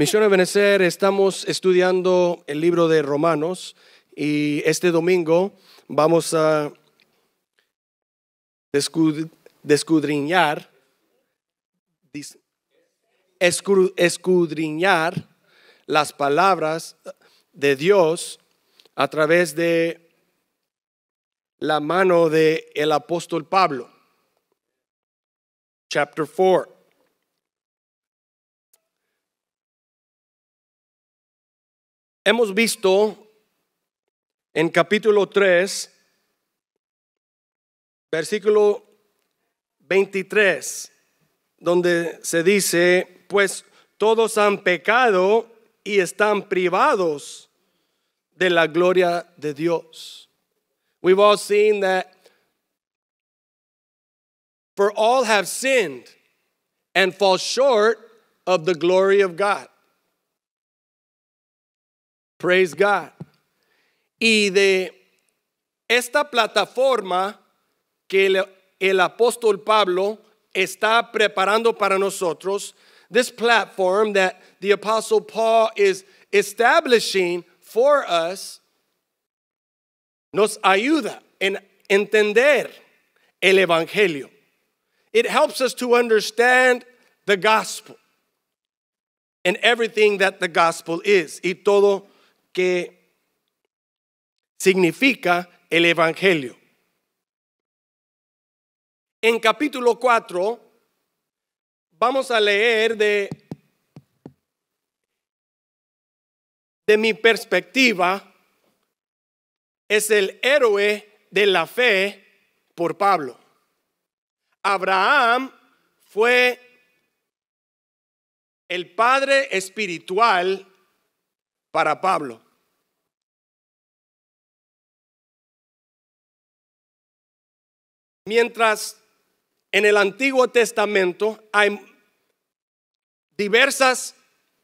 Misión Ebenecer, estamos estudiando el libro de Romanos y este domingo vamos a escudriñar las palabras de Dios a través de la mano del apóstol Pablo. Chapter 4. Hemos visto en capítulo 3, versículo 23, donde se dice, pues todos han pecado y están privados de la gloria de Dios. We've all seen that for all have sinned and fall short of the glory of God. Praise God. Y de esta plataforma que el apóstol Pablo está preparando para nosotros, this platform that the apostle Paul is establishing for us, nos ayuda en entender el evangelio. It helps us to understand the gospel and everything that the gospel is y todo que significa el evangelio. En capítulo 4 vamos a leer de mi perspectiva, es el héroe de la fe por Pablo. Abraham fue el padre espiritual para Pablo. Mientras en el Antiguo Testamento hay diversas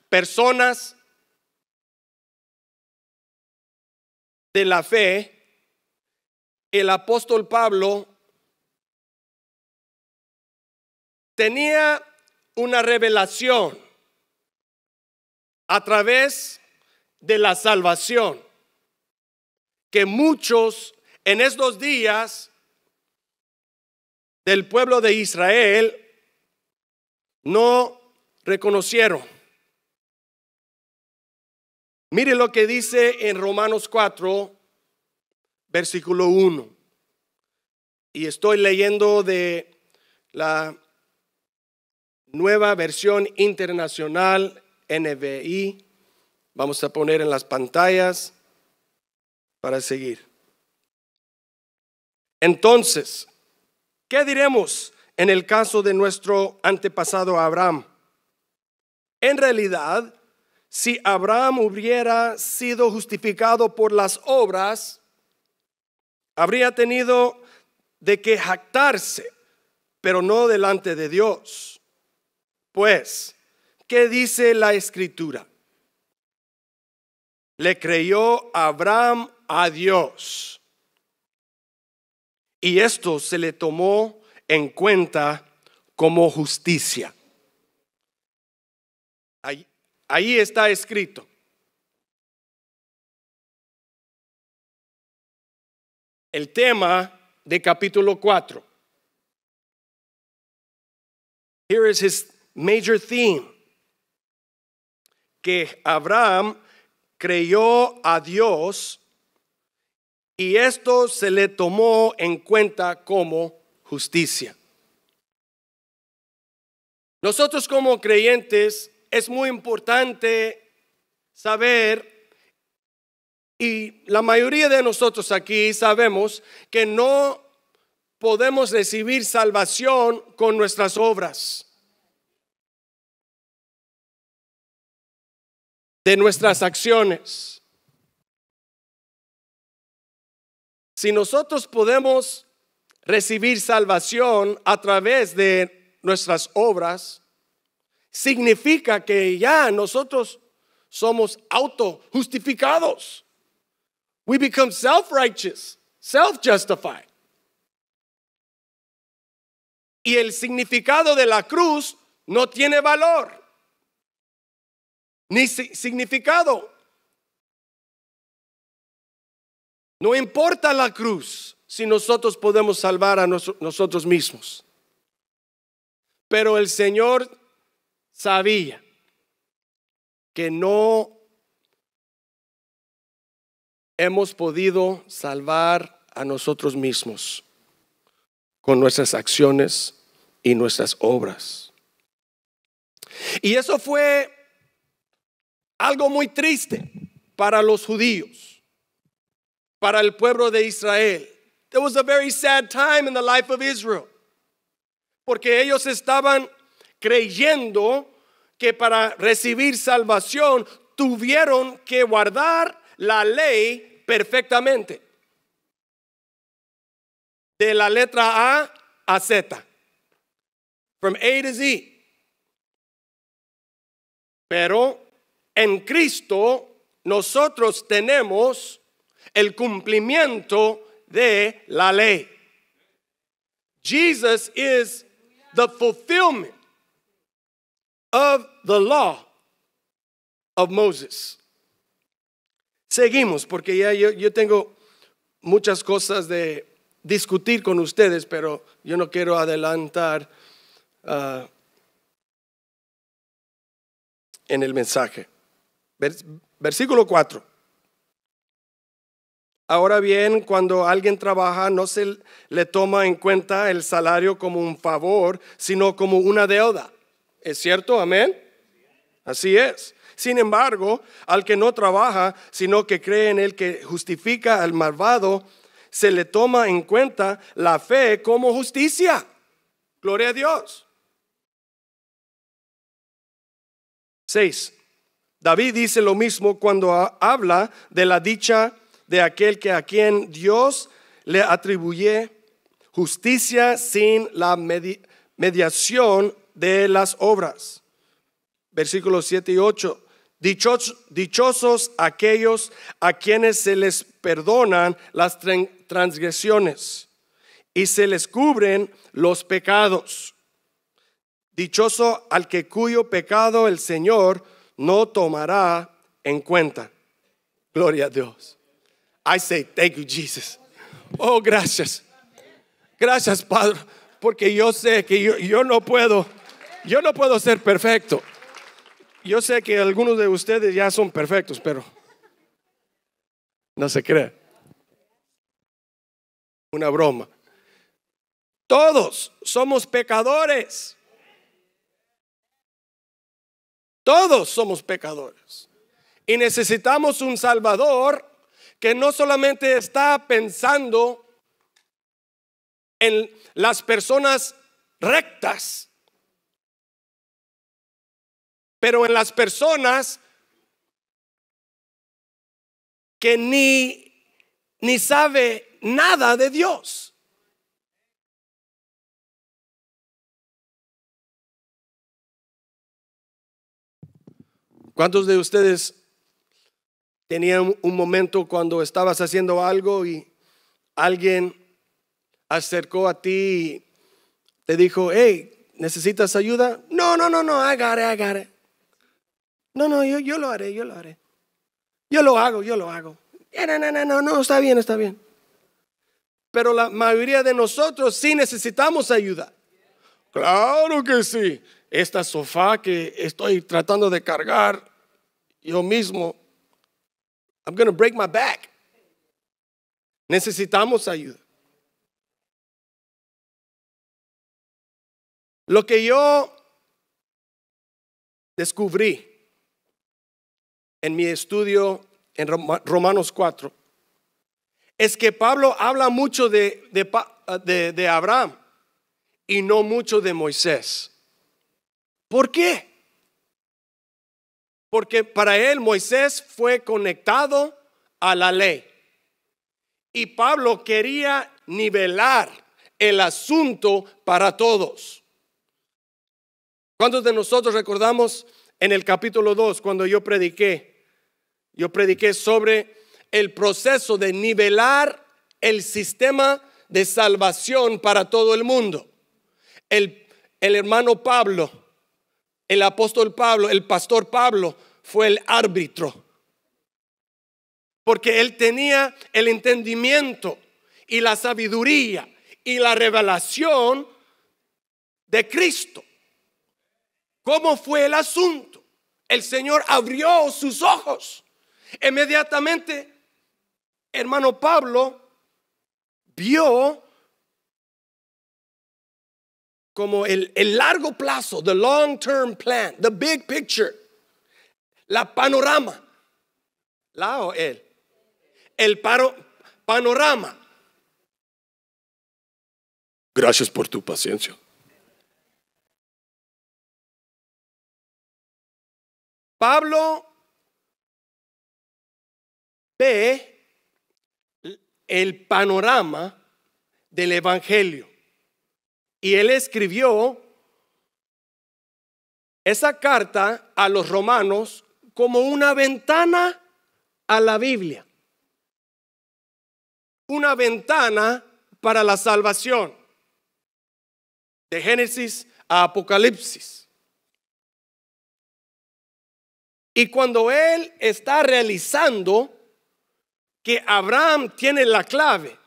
personas de la fe, el apóstol Pablo tenía una revelación a través de la salvación que muchos en estos días del pueblo de Israel no reconocieron. Mire lo que dice en Romanos 4, versículo 1. Y estoy leyendo de la nueva versión internacional NBI. Vamos a poner en las pantallas para seguir. Entonces, ¿qué diremos en el caso de nuestro antepasado Abraham? En realidad, si Abraham hubiera sido justificado por las obras, habría tenido de que jactarse, pero no delante de Dios. Pues, ¿qué dice la Escritura? Le creyó Abraham a Dios, y esto se le tomó en cuenta como justicia. Ahí está escrito. El tema de capítulo 4. Here is his major theme. Que Abraham creyó a Dios y esto se le tomó en cuenta como justicia. Nosotros como creyentes es muy importante saber, y la mayoría de nosotros aquí sabemos que no podemos recibir salvación con nuestras obras, de nuestras acciones. Si nosotros podemos recibir salvación a través de nuestras obras, significa que ya nosotros somos autojustificados. We become self-righteous, self-justified. Y el significado de la cruz no tiene valor. ni significado. No importa la cruz si nosotros podemos salvar a nosotros mismos. Pero el Señor sabía que no hemos podido salvar a nosotros mismos con nuestras acciones y nuestras obras. Y eso fue algo muy triste para los judíos, para el pueblo de Israel. It was a very sad time in the life of Israel, porque ellos estaban creyendo que para recibir salvación tuvieron que guardar la ley perfectamente, de la letra A a Z, from A to Z. Pero en Cristo nosotros tenemos el cumplimiento de la ley. Jesus is the fulfillment of the law of Moses. Seguimos, porque ya yo tengo muchas cosas de discutir con ustedes, pero yo no quiero adelantar en el mensaje. Versículo 4. Ahora bien, cuando alguien trabaja, no se le toma en cuenta el salario como un favor, sino como una deuda. ¿Es cierto? Amén. Así es. Sin embargo, al que no trabaja, sino que cree en el que justifica al malvado, se le toma en cuenta la fe como justicia. Gloria a Dios. 6. David dice lo mismo cuando habla de la dicha de aquel que a quien Dios le atribuye justicia sin la mediación de las obras. Versículos 7 y 8. Dichosos aquellos a quienes se les perdonan las transgresiones y se les cubren los pecados. Dichoso al que cuyo pecado el Señor no tomará en cuenta. Gloria a Dios. I say thank you, Jesus. Oh, gracias. Gracias, Padre, porque yo sé que yo no puedo ser perfecto. Yo sé que algunos de ustedes ya son perfectos, pero no se cree. Una broma. Todos somos pecadores. Todos somos pecadores. Y necesitamos un Salvador que no solamente está pensando en las personas rectas, pero en las personas que ni sabe nada de Dios. ¿Cuántos de ustedes tenían un momento cuando estabas haciendo algo y alguien acercó a ti y te dijo, hey, ¿necesitas ayuda? No, I got it. No, yo lo haré. Yo lo hago. No, está bien. Pero la mayoría de nosotros sí necesitamos ayuda. Claro que sí. Esta sofá que estoy tratando de cargar yo mismo, I'm going to break my back. Necesitamos ayuda. Lo que yo descubrí en mi estudio en Romanos 4 es que Pablo habla mucho de Abraham y no mucho de Moisés. ¿Por qué? Porque para él Moisés fue conectado a la ley y Pablo quería nivelar el asunto para todos. ¿Cuántos de nosotros recordamos en el capítulo 2 cuando yo prediqué sobre el proceso de nivelar el sistema de salvación para todo el mundo? El hermano Pablo, el apóstol Pablo, el pastor Pablo fue el árbitro, porque él tenía el entendimiento y la sabiduría y la revelación de Cristo. ¿Cómo fue el asunto? El Señor abrió sus ojos. Inmediatamente, hermano Pablo vio como el largo plazo, the long term plan, the big picture, la panorama. La o él. El panorama. Gracias por tu paciencia. Pablo ve el panorama del evangelio y él escribió esa carta a los romanos como una ventana a la Biblia, una ventana para la salvación, de Génesis a Apocalipsis. Y cuando él está realizando que Abraham tiene la clave,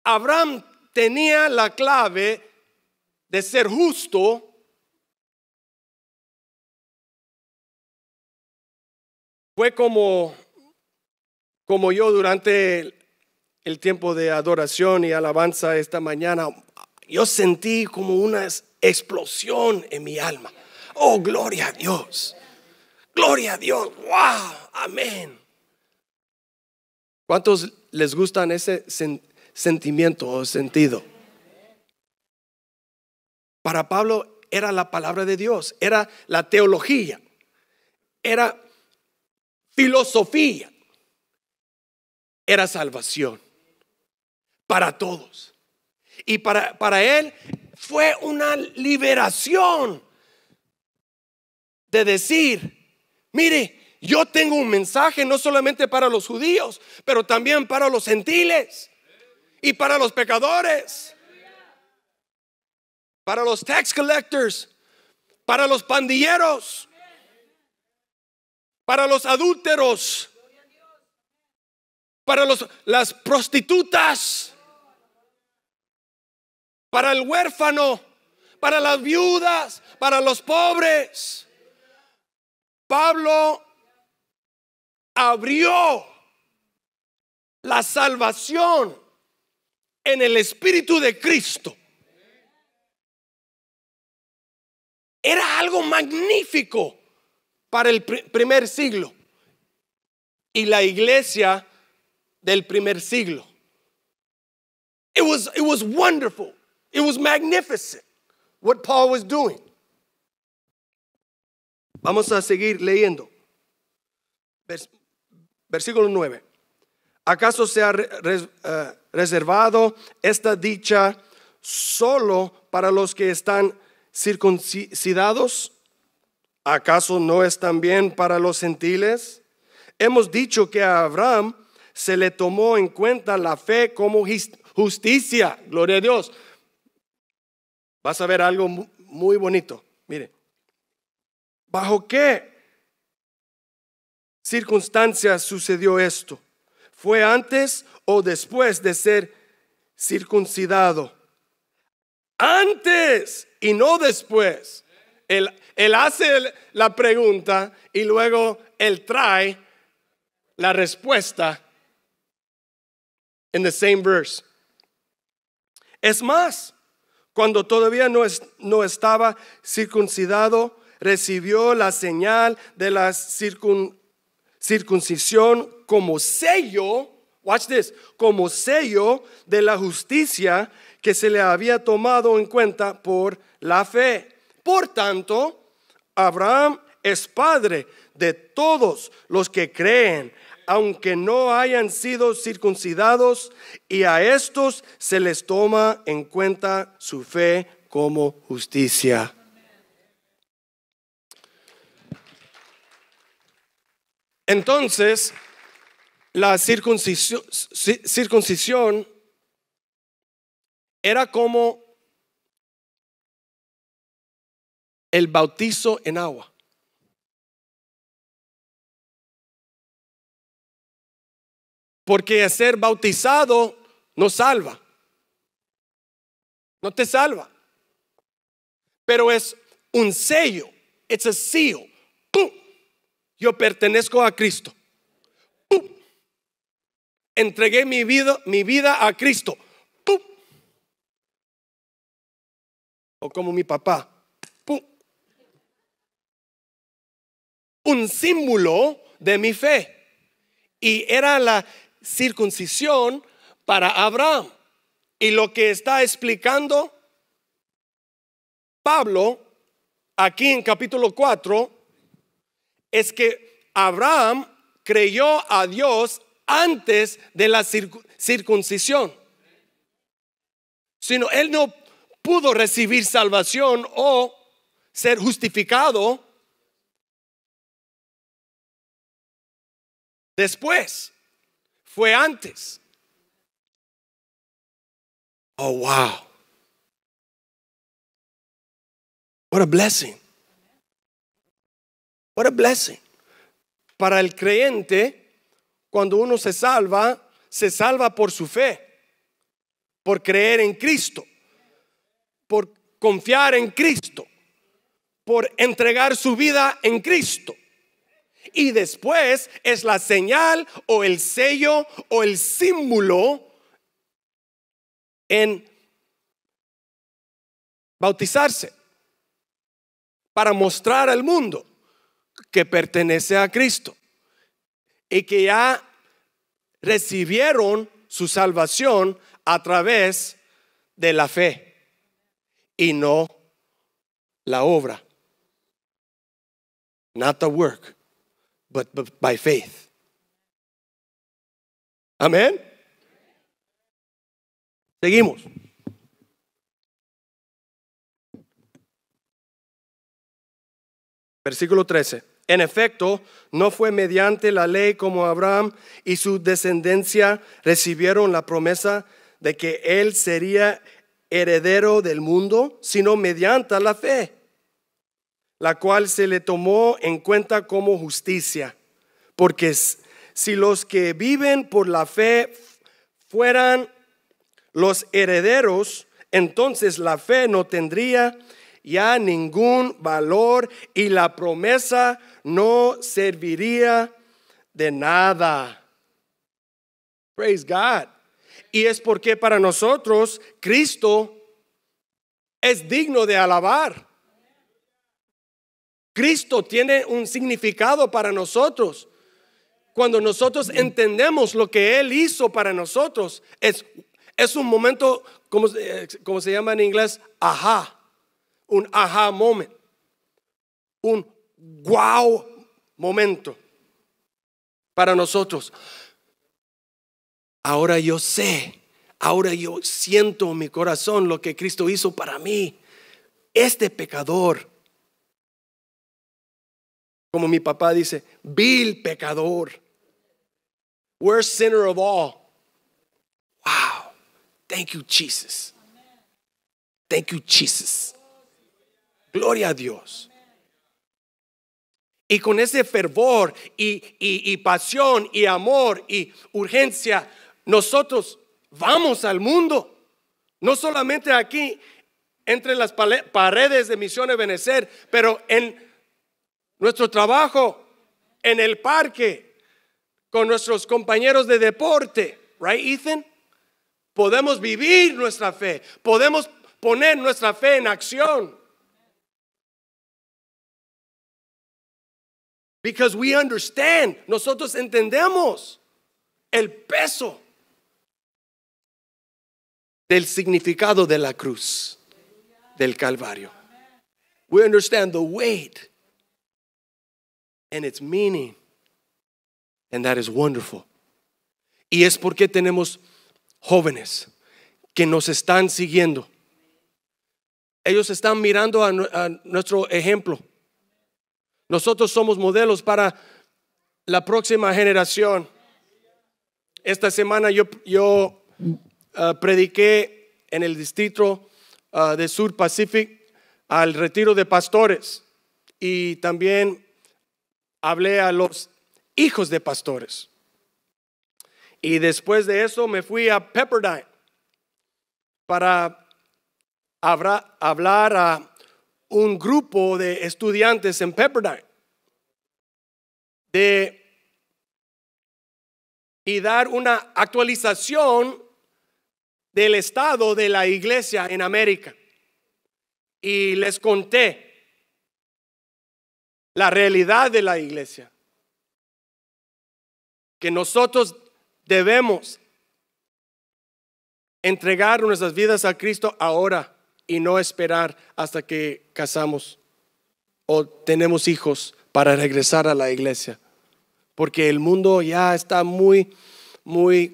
Abraham tenía la clave de ser justo, fue como yo durante el tiempo de adoración y alabanza esta mañana, yo sentí como una explosión en mi alma. Oh, gloria a Dios. Gloria a Dios. Wow. Amén. ¿Cuántos les gustan ese sentimiento o sentido? Para Pablo era la palabra de Dios, era la teología, era filosofía, era salvación para todos. Y para él fue una liberación de decir, mire, yo tengo un mensaje no solamente para los judíos, pero también para los gentiles y para los pecadores, para los tax collectors, para los pandilleros, para los adúlteros, para las prostitutas, para el huérfano, para las viudas, para los pobres. Pablo abrió la salvación en el Espíritu de Cristo. Era algo magnífico para el primer siglo y la iglesia del primer siglo. It was wonderful. It was magnificent what Paul was doing. Vamos a seguir leyendo. Versículo 9. ¿Acaso se ha reservado esta dicha solo para los que están circuncidados? ¿Acaso no es también para los gentiles? Hemos dicho que a Abraham se le tomó en cuenta la fe como justicia. Gloria a Dios. Vas a ver algo muy bonito. Mire, ¿bajo qué circunstancias sucedió esto? ¿Fue antes o después de ser circuncidado? Antes y no después. Él hace la pregunta y luego él trae la respuesta en the same verse. Es más, cuando todavía no estaba circuncidado, recibió la señal de la circuncisión como sello, watch this, como sello de la justicia que se le había tomado en cuenta por la fe. Por tanto, Abraham es padre de todos los que creen, aunque no hayan sido circuncidados, y a estos se les toma en cuenta su fe como justicia. Entonces, la circuncisión era como el bautizo en agua. Porque ser bautizado no salva. No te salva. Pero es un sello. It's a seal. ¡Pum! Yo pertenezco a Cristo. ¡Pum! Entregué mi vida a Cristo. ¡Pum! O como mi papá. ¡Pum! Un símbolo de mi fe. Y era la circuncisión para Abraham. Y lo que está explicando Pablo aquí en capítulo 4 es que Abraham creyó a Dios antes de la circuncisión. Sino él no pudo recibir salvación o ser justificado después. Fue antes. Oh, wow. What a blessing. What a blessing. Para el creyente, cuando uno se salva por su fe, por creer en Cristo, por confiar en Cristo, por entregar su vida en Cristo. Y después es la señal o el sello o el símbolo en bautizarse para mostrar al mundo que pertenece a Cristo y que ya recibieron su salvación a través de la fe y no la obra. Not the work, but by faith. Amén. Seguimos. Versículo 13. En efecto, no fue mediante la ley como Abraham y su descendencia recibieron la promesa de que él sería heredero del mundo, sino mediante la fe, la cual se le tomó en cuenta como justicia. Porque si los que viven por la fe fueran los herederos, entonces la fe no tendría ya ningún valor y la promesa no serviría de nada. Praise God. Y es porque para nosotros Cristo es digno de alabar. Cristo tiene un significado para nosotros. Cuando nosotros entendemos lo que Él hizo para nosotros, es un momento, como se llama en inglés, aha. Un aha moment. Un wow momento para nosotros. Ahora yo sé, ahora yo siento en mi corazón lo que Cristo hizo para mí. Este pecador, como mi papá dice, vil pecador, worst sinner of all. Wow, thank you, Jesus. Thank you, Jesus. Gloria a Dios. Y con ese fervor y pasión y amor y urgencia, nosotros vamos al mundo. No solamente aquí entre las paredes de Misiones Benecer, pero en nuestro trabajo, en el parque, con nuestros compañeros de deporte. Right, Ethan? Podemos vivir nuestra fe. Podemos poner nuestra fe en acción. Because we understand, nosotros entendemos el peso del significado de la cruz, del Calvario. We understand the weight and its meaning, and that is wonderful. Y es porque tenemos jóvenes que nos están siguiendo. Ellos están mirando a nuestro ejemplo. Nosotros somos modelos para la próxima generación. Esta semana yo prediqué en el distrito de Sur Pacific al retiro de pastores y también hablé a los hijos de pastores. Y después de eso me fui a Pepperdine para hablar a un grupo de estudiantes en Pepperdine y dar una actualización del estado de la iglesia en América. Y les conté la realidad de la iglesia, que nosotros debemos entregar nuestras vidas a Cristo ahora y no esperar hasta que casamos o tenemos hijos para regresar a la iglesia, porque el mundo ya está muy,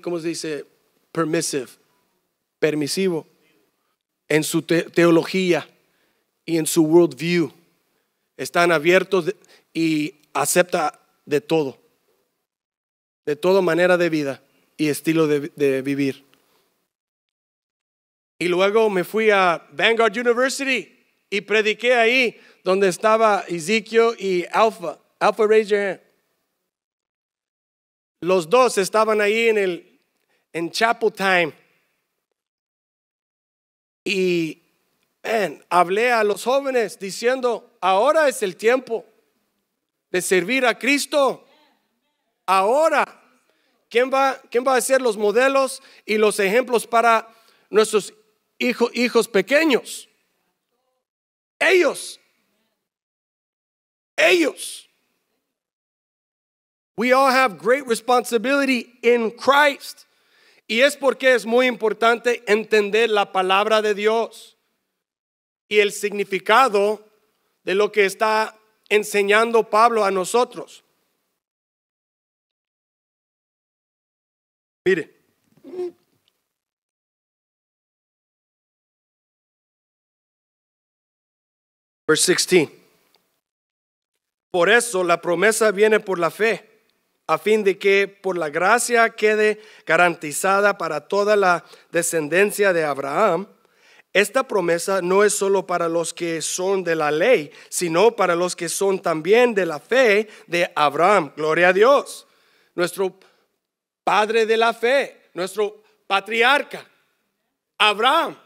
¿cómo se dice? Permisivo en su teología y en su worldview. Están abiertos y acepta de todo, de toda manera de vida y estilo de vivir. Y luego me fui a Vanguard University y prediqué ahí donde estaba Ezekiel y Alpha. Alpha, raise your hand. Los dos estaban ahí en Chapel Time. Y hablé a los jóvenes diciendo, ahora es el tiempo de servir a Cristo. Ahora, ¿quién va a ser los modelos y los ejemplos para nuestros hijos pequeños? Ellos. We all have great responsibility in Christ. Y es porque es muy importante entender la palabra de Dios y el significado de lo que está enseñando Pablo a nosotros. Mire. Verse 16. Por eso la promesa viene por la fe, a fin de que por la gracia quede garantizada para toda la descendencia de Abraham. Esta promesa no es solo para los que son de la ley, sino para los que son también de la fe de Abraham. Gloria a Dios. Nuestro padre de la fe, nuestro patriarca, Abraham.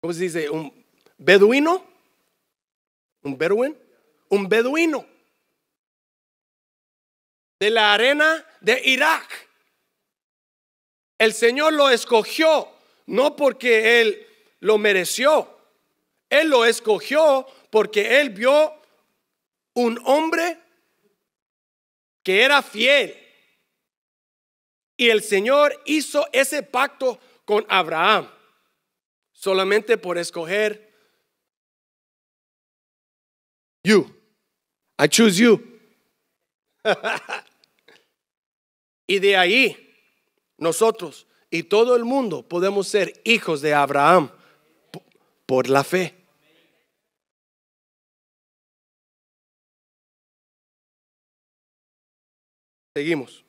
¿Cómo se dice? ¿Un beduino? ¿Un beduín? Un beduino de la arena de Irak. El Señor lo escogió, no porque Él lo mereció. Él lo escogió porque Él vio un hombre que era fiel. Y el Señor hizo ese pacto con Abraham solamente por escoger you. I choose you. Y de ahí nosotros y todo el mundo podemos ser hijos de Abraham por la fe. Seguimos.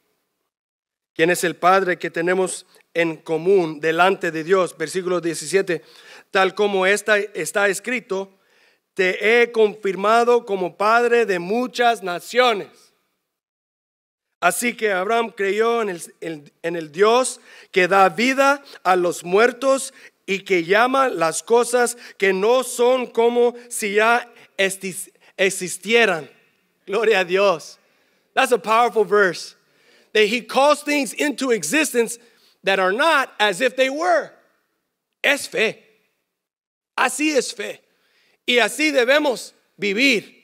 ¿Quién es el Padre que tenemos en común delante de Dios? Versículo 17. Tal como está escrito, te he confirmado como padre de muchas naciones. Así que Abraham creyó en el Dios que da vida a los muertos y que llama las cosas que no son como si ya existieran. Gloria a Dios. That's a powerful verse. That he calls things into existence that are not as if they were. Es fe. Así es fe. Y así debemos vivir.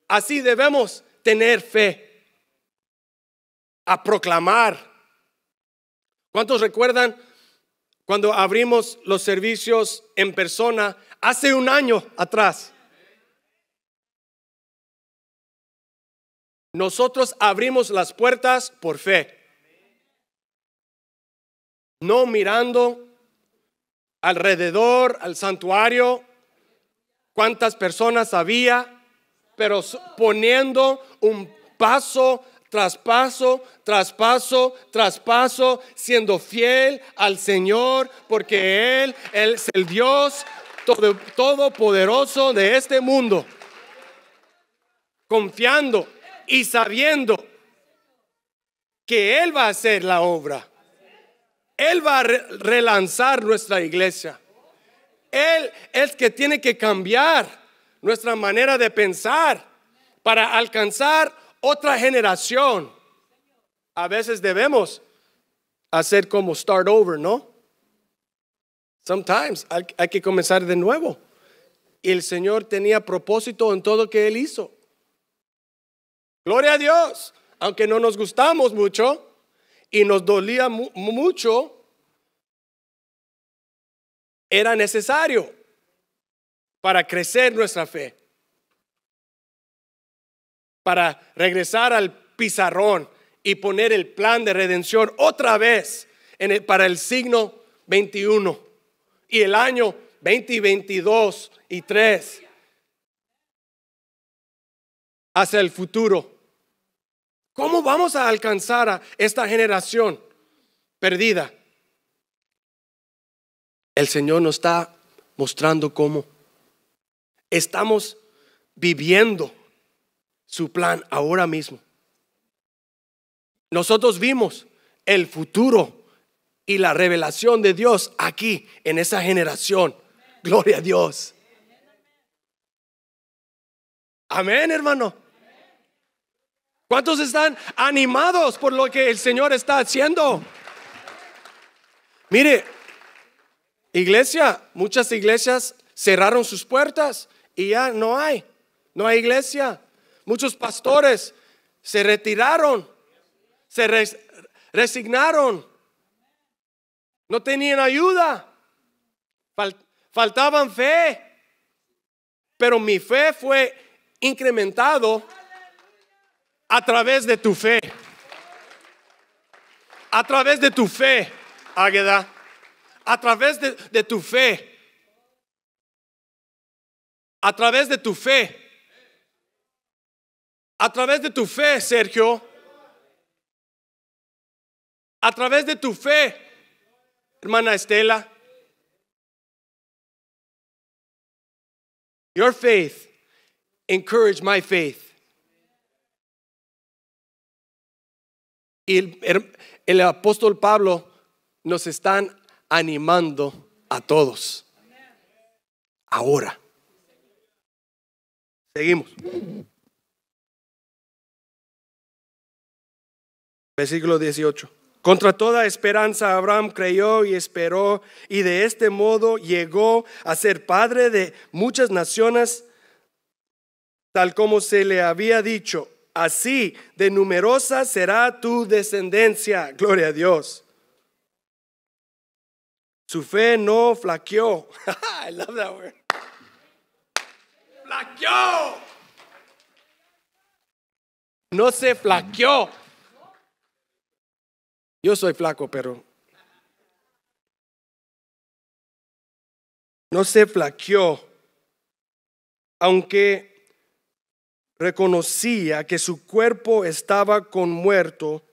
Así debemos tener fe. A proclamar. ¿Cuántos recuerdan cuando abrimos los servicios en persona hace un año atrás? Nosotros abrimos las puertas por fe, no mirando alrededor al santuario cuántas personas había, pero poniendo un paso tras paso, tras paso, tras paso, siendo fiel al Señor, porque Él es el Dios todopoderoso de este mundo, confiando y sabiendo que Él va a hacer la obra. Él va a relanzar nuestra iglesia. Él es que tiene que cambiar nuestra manera de pensar para alcanzar otra generación. A veces debemos hacer como start over, ¿no? Sometimes hay que comenzar de nuevo. Y el Señor tenía propósito en todo que Él hizo. Gloria a Dios. Aunque no nos gustamos mucho y nos dolía mucho, era necesario para crecer nuestra fe, para regresar al pizarrón y poner el plan de redención otra vez para el siglo XXI y el año 2022 y 3 hacia el futuro. ¿Cómo vamos a alcanzar a esta generación perdida? El Señor nos está mostrando cómo. Estamos viviendo su plan ahora mismo. Nosotros vimos el futuro y la revelación de Dios aquí en esa generación. Gloria a Dios. Amén, hermano. ¿Cuántos están animados por lo que el Señor está haciendo? Mire, iglesia, muchas iglesias cerraron sus puertas y ya no hay iglesia. Muchos pastores se retiraron, se resignaron, no tenían ayuda, faltaban fe, pero mi fe fue incrementado a través de tu fe. A través de tu fe, Águeda. A través de tu fe. A través de tu fe. A través de tu fe, Sergio. A través de tu fe, hermana Estela. Your faith encouraged my faith. Y el apóstol Pablo nos están animando a todos. Ahora. Seguimos. Versículo 18. Contra toda esperanza Abraham creyó y esperó, y de este modo llegó a ser padre de muchas naciones, tal como se le había dicho. Así de numerosa será tu descendencia. Gloria a Dios. Su fe no flaqueó. I love that word. Flaqueó. No se flaqueó. Yo soy flaco, pero no se flaqueó, aunque reconocía que su cuerpo estaba conmuerto,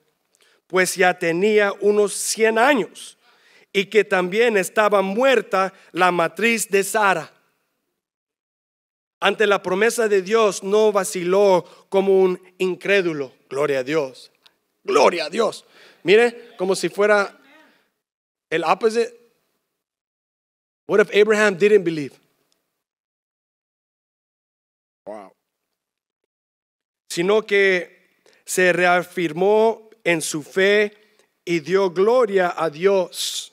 pues ya tenía unos 100 años, y que también estaba muerta la matriz de Sara. Ante la promesa de Dios no vaciló como un incrédulo. Gloria a Dios. Gloria a Dios. Mire, como si fuera el opposite. What if Abraham didn't believe? Wow. Sino que se reafirmó en su fe y dio gloria a Dios,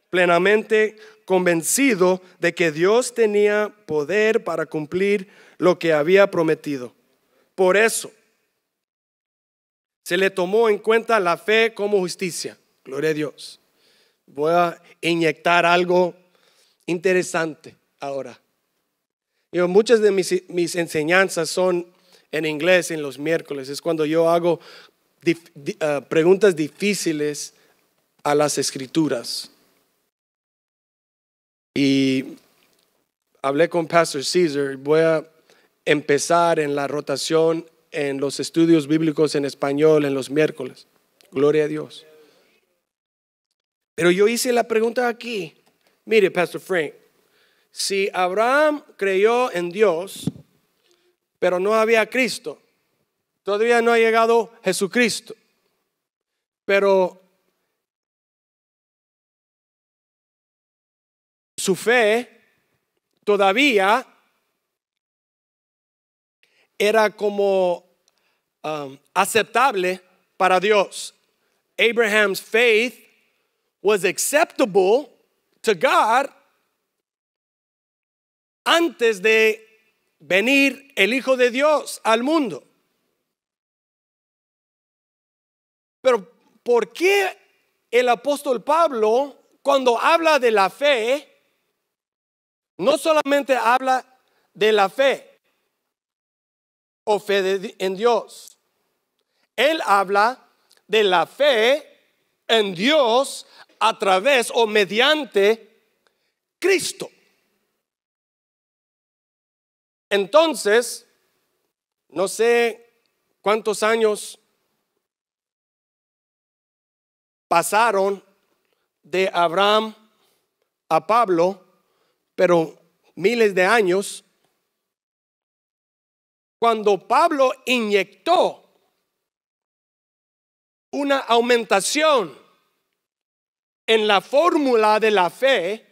plenamente convencido de que Dios tenía poder para cumplir lo que había prometido. Por eso se le tomó en cuenta la fe como justicia. Gloria a Dios. Voy a inyectar algo interesante ahora. Muchas de mis enseñanzas son en inglés en los miércoles. Es cuando yo hago preguntas difíciles a las escrituras. Y hablé con Pastor Caesar. Voy a empezar en la rotación en los estudios bíblicos en español en los miércoles. Gloria a Dios. Pero yo hice la pregunta aquí. Mire, Pastor Frank, si Abraham creyó en Dios, pero no había Cristo, Todavía no ha llegado Jesucristo. Pero su fe todavía era como aceptable para Dios. Abraham's faith was acceptable to God antes de venir el Hijo de Dios al mundo. Pero ¿por qué el apóstol Pablo, cuando habla de la fe, no solamente habla de la fe o fe en Dios? Él habla de la fe en Dios a través o mediante Cristo. Entonces, no sé cuántos años pasaron de Abraham a Pablo, pero miles de años, cuando Pablo inyectó una aumentación en la fórmula de la fe.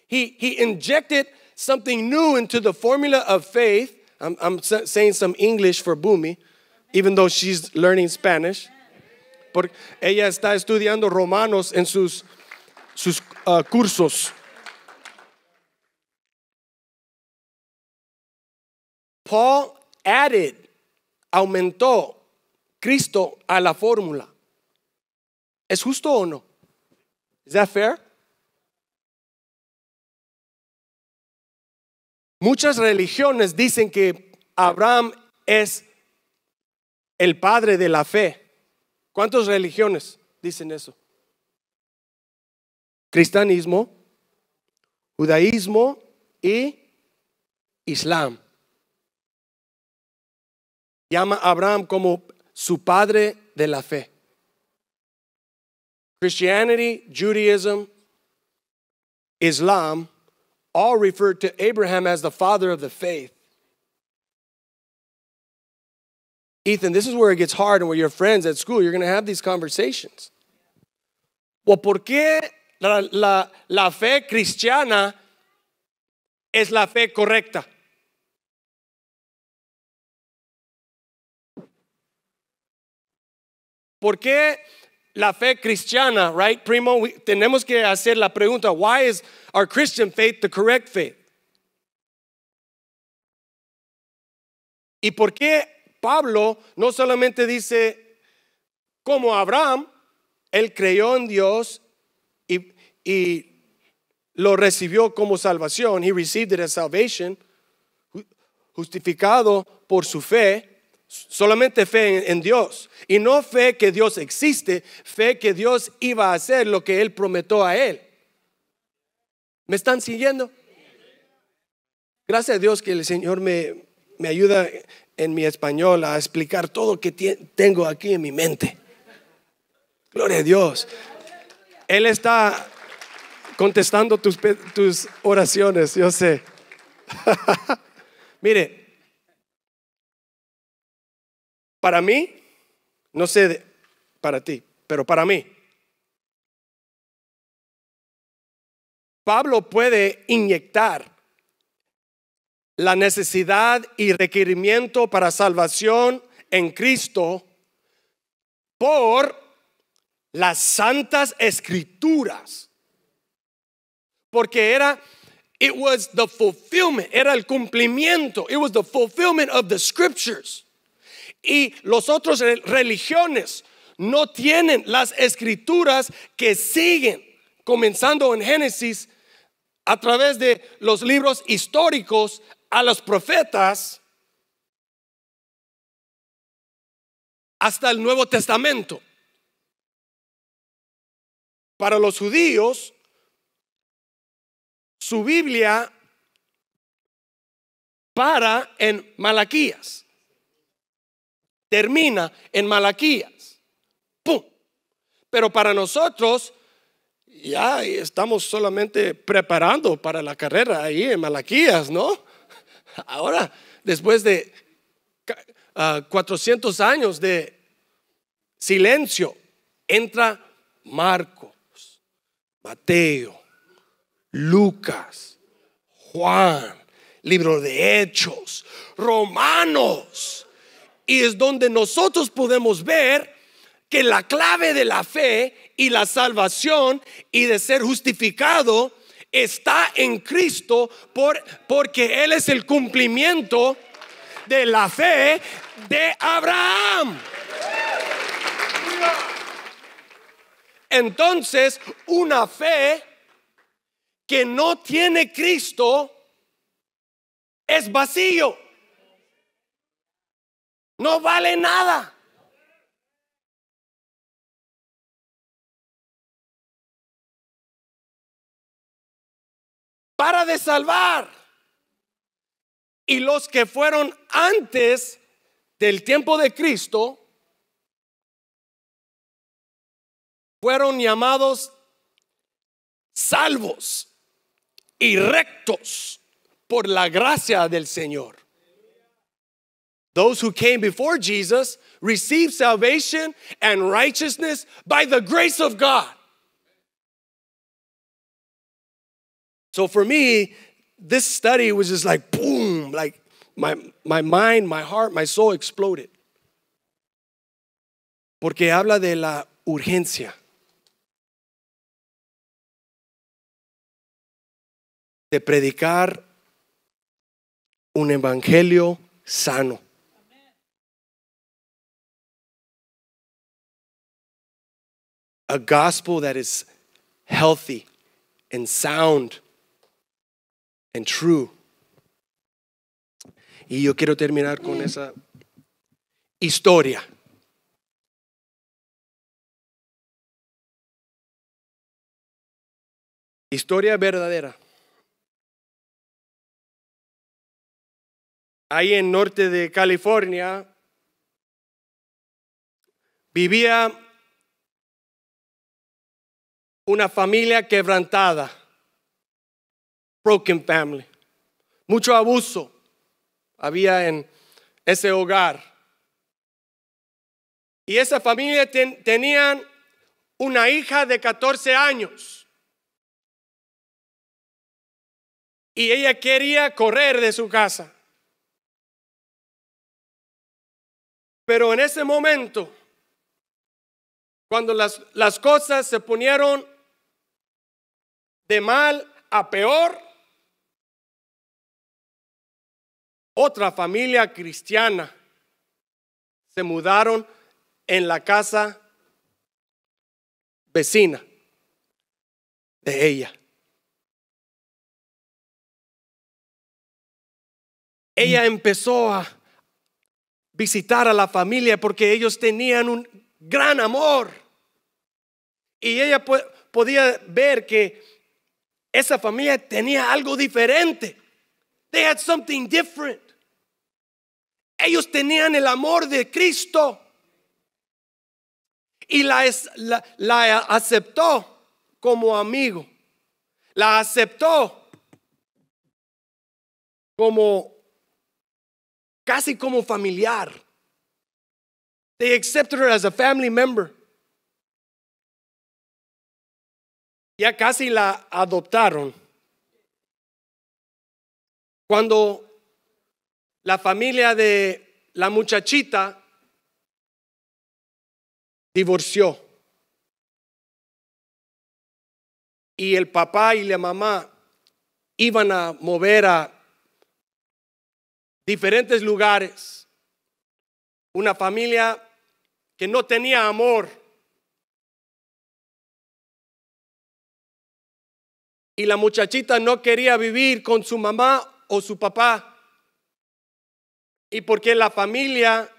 He injected something new into the formula of faith. I'm saying some English for Bumi, even though she's learning Spanish. Porque ella está estudiando Romanos en sus cursos. Paul aumentó Cristo a la fórmula. ¿Es justo o no? Is that fair? Muchas religiones dicen que Abraham es el padre de la fe. ¿Cuántas religiones dicen eso? Cristianismo, judaísmo y islam. Llama a Abraham como su padre de la fe. Christianity, Judaism, Islam all refer to Abraham as the father of the faith. Ethan, this is where it gets hard, and where your friends at school, you're going to have these conversations. Well, ¿por qué la fe cristiana es la fe correcta? ¿Por qué la fe cristiana, right, primo? Tenemos que hacer la pregunta, why is our Christian faith the correct faith? ¿Y por qué Pablo no solamente dice, como Abraham, él creyó en Dios y lo recibió como salvación? He received it as salvation, justificado por su fe. Solamente fe en Dios, y no fe que Dios existe, fe que Dios iba a hacer lo que Él prometió a él. ¿Me están siguiendo? Gracias a Dios que el Señor me ayuda en mi español a explicar todo lo que tengo aquí en mi mente. Gloria a Dios. Él está contestando tus oraciones, yo sé. Mire, para mí, no sé para ti, pero para mí, Pablo puede inyectar la necesidad y requerimiento para salvación en Cristo por las santas escrituras, porque it was the fulfillment, era el cumplimiento, it was the fulfillment of the scriptures. Y los otros religiones no tienen las escrituras que siguen, comenzando en Génesis, a través de los libros históricos, a los profetas, hasta el Nuevo Testamento. Para los judíos, su Biblia para en Malaquías. Termina en Malaquías. ¡Pum! Pero para nosotros, ya estamos solamente preparando para la carrera ahí en Malaquías, ¿no? Ahora, después de 400 años de silencio, entra Marcos, Mateo, Lucas, Juan, libro de Hechos, Romanos. Y es donde nosotros podemos ver que la clave de la fe y la salvación y de ser justificado está en Cristo, porque Él es el cumplimiento de la fe de Abraham. Entonces, una fe que no tiene Cristo es vacío. No vale nada. Para de salvar. Y los que fueron antes del tiempo de Cristo fueron llamados salvos y rectos por la gracia del Señor. Those who came before Jesus received salvation and righteousness by the grace of God. So for me, this study was just like boom, like my mind, my heart, my soul exploded. Porque habla de la urgencia de predicar un evangelio sano. A gospel that is healthy and sound and true. Y yo quiero terminar con esa historia. Historia verdadera. Ahí en norte de California vivía una familia quebrantada, broken family. Mucho abuso había en ese hogar. Y esa familia tenían una hija de 14 años. Y ella quería correr de su casa. Pero en ese momento, cuando las cosas se ponieron de mal a peor, otra familia cristiana se mudaron en la casa vecina de ella. Ella empezó a visitar a la familia porque ellos tenían un gran amor. Y ella podía ver que esa familia tenía algo diferente. They had something different. Ellos tenían el amor de Cristo. Y la aceptó como amigo. La aceptó casi como familiar. They accepted her as a family member. Ya casi la adoptaron. Cuando la familia de la muchachita divorció y el papá y la mamá iban a mover a diferentes lugares, una familia que no tenía amor. Y la muchachita no quería vivir con su mamá o su papá. Y porque la familia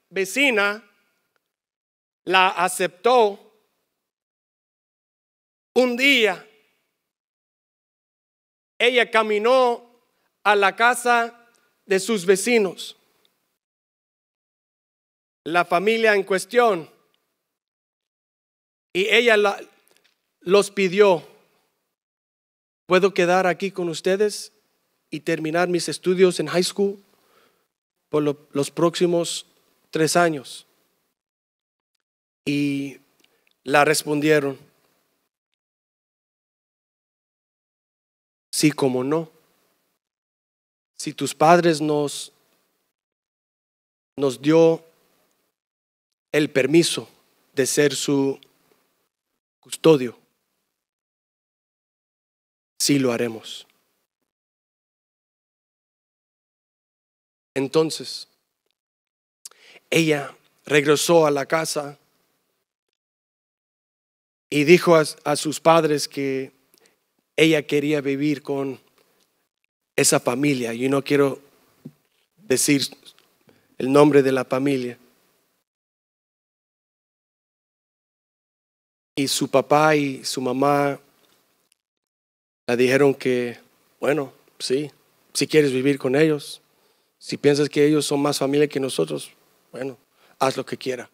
vecina la aceptó, un día ella caminó a la casa de sus vecinos, la familia en cuestión, y ella los pidió: ¿puedo quedar aquí con ustedes y terminar mis estudios en high school? por los próximos 3 años. Y la respondieron, sí, como no. Si tus padres nos dio el permiso de ser su custodio, sí lo haremos. Entonces, ella regresó a la casa y dijo a sus padres que ella quería vivir con esa familia. Yo no quiero decir el nombre de la familia. Y su papá y su mamá le dijeron que, bueno, sí, si quieres vivir con ellos, si piensas que ellos son más familia que nosotros, bueno, haz lo que quiera.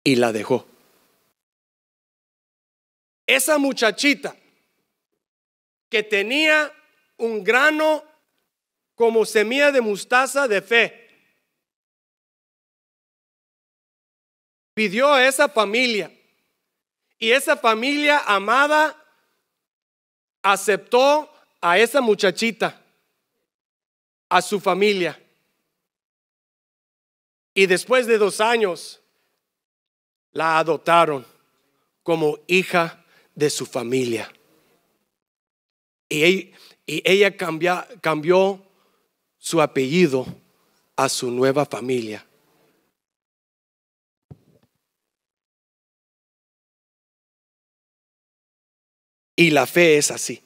Y la dejó. Esa muchachita que tenía un grano como semilla de mostaza de fe, pidió a esa familia, y esa familia amada aceptó a esa muchachita, a su familia. Y después de 2 años la adoptaron como hija de su familia. Y ella cambió su apellido a su nueva familia. Y la fe es así.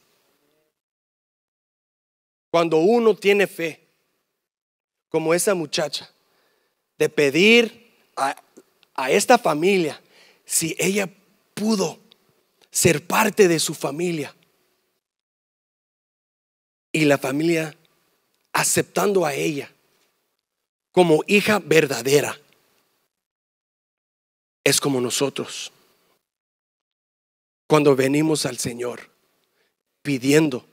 Cuando uno tiene fe, como esa muchacha, de pedir a esta familia, si ella pudo ser parte de su familia, y la familia aceptando a ella como hija verdadera, es como nosotros cuando venimos al Señor pidiendo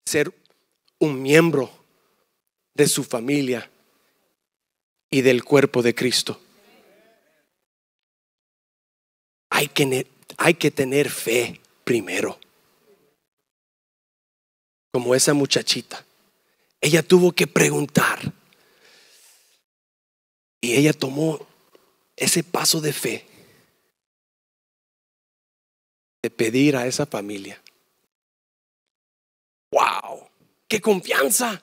ser un miembro de su familia y del cuerpo de Cristo. Hay que tener fe primero. Como esa muchachita, ella tuvo que preguntar, y ella tomó ese paso de fe de pedir a esa familia. ¡Wow! ¡Qué confianza!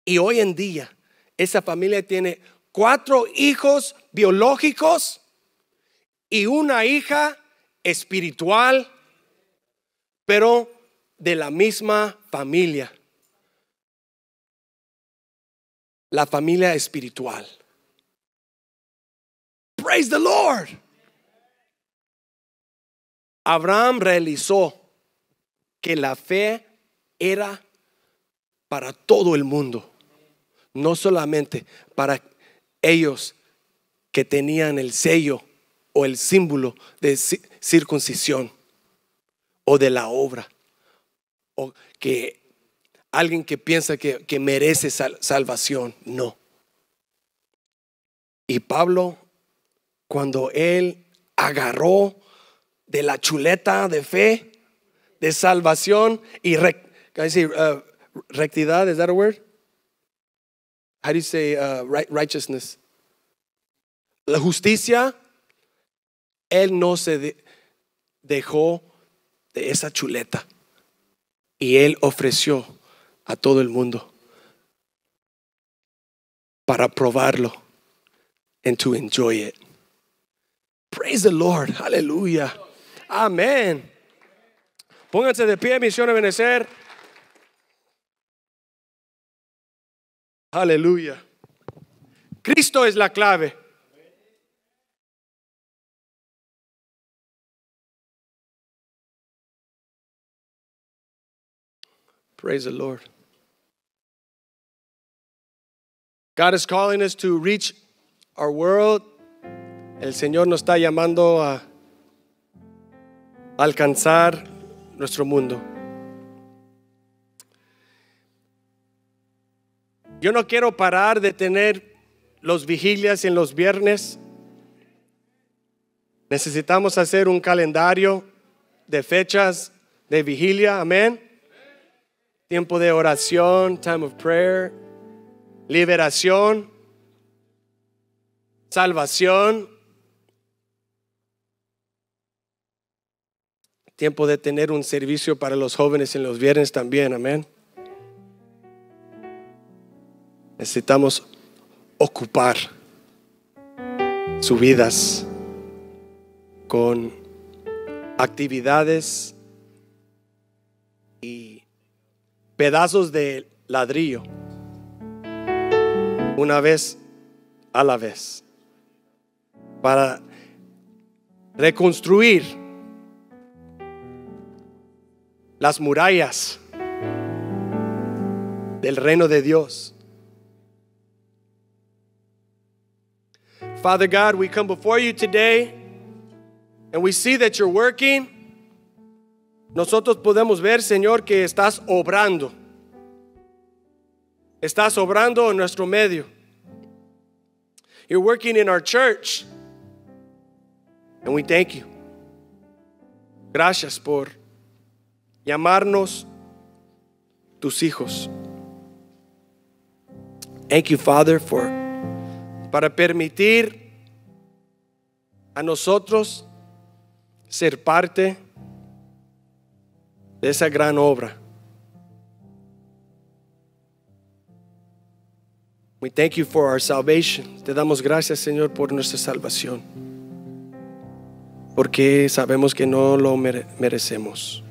Y hoy en día esa familia tiene 4 hijos biológicos y una hija espiritual, pero de la misma familia. La familia espiritual. Praise the Lord. Abraham realizó que la fe era para todo el mundo, no solamente para ellos que tenían el sello o el símbolo de circuncisión o de la obra, o que alguien que piensa que merece salvación. No. Y Pablo, cuando él agarró de la chuleta de fe, de salvación y rectidad, is that a word? How do you say righteousness? La justicia, él no se dejó de esa chuleta, y él ofreció a todo el mundo para probarlo and to enjoy it. Praise the Lord. Aleluya. Amén. Pónganse de pie, Misión Ebenecer. Aleluya. Cristo es la clave. Praise the Lord. God is calling us to reach our world. El Señor nos está llamando a alcanzar nuestro mundo. Yo no quiero parar de tener los vigilias en los viernes. Necesitamos hacer un calendario de fechas de vigilia, amén. Tiempo de oración, time of prayer, liberación, salvación. Tiempo de tener un servicio para los jóvenes en los viernes también, amén. Necesitamos ocupar sus vidas con actividades y pedazos de ladrillo, una vez a la vez, para reconstruir las murallas del reino de Dios. Father God, we come before you today and we see that you're working. Nosotros podemos ver, Señor, que estás obrando. Estás obrando en nuestro medio. You're working in our church. And we thank you. Gracias por llamarnos tus hijos. Thank you, Father, para permitir a nosotros ser parte de esa gran obra. We thank you for our salvation. Te damos gracias, Señor, por nuestra salvación, porque sabemos que no lo merecemos.